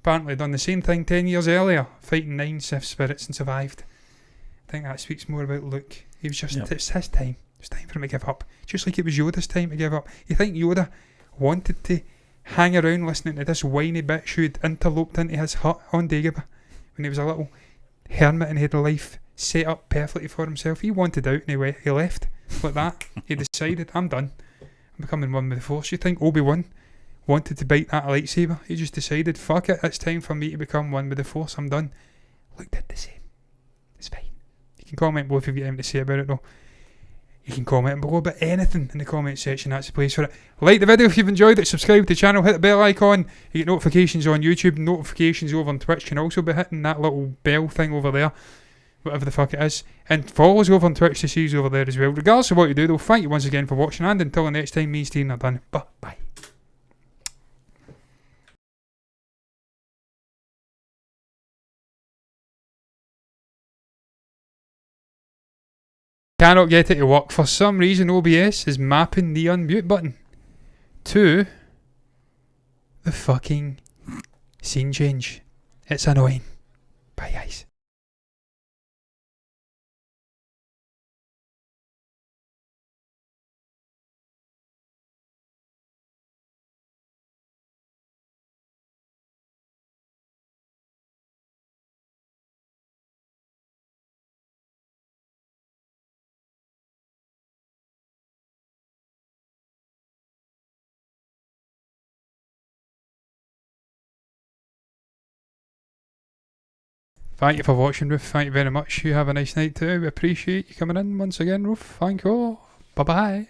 Apparently done the same thing 10 years earlier, fighting 9 Sith spirits and survived. I think that speaks more about Luke. He was just, it's his time. It's time for him to give up. Just like it was Yoda's time to give up. You think Yoda wanted to hang around listening to this whiny bitch who'd interloped into his hut on Dagobah when he was a little hermit and he had a life set up perfectly for himself? He wanted out and he left like that. He decided, I'm done. I'm becoming one with the Force. You think Obi-Wan wanted to bite that lightsaber? He just decided, fuck it, it's time for me to become one with the Force. I'm done. Luke did the same. It's fine. You can comment below if you get anything to say about it though. You can comment below about anything in the comment section. That's the place for it. Like the video if you've enjoyed it. Subscribe to the channel. Hit the bell icon. You get notifications on YouTube. Notifications over on Twitch can also be hitting that little bell thing over there. Whatever the fuck it is. And follow us over on Twitch to see us over there as well. Regardless of what you do though, thank you once again for watching. And until the next time, me and Stephen are done. Bye. Cannot get it to work. For some reason OBS is mapping the unmute button to the fucking scene change. It's annoying. Bye guys. Thank you for watching, Ruth. Thank you very much. You have a nice night too. We appreciate you coming in once again, Ruth. Thank you all. Bye bye.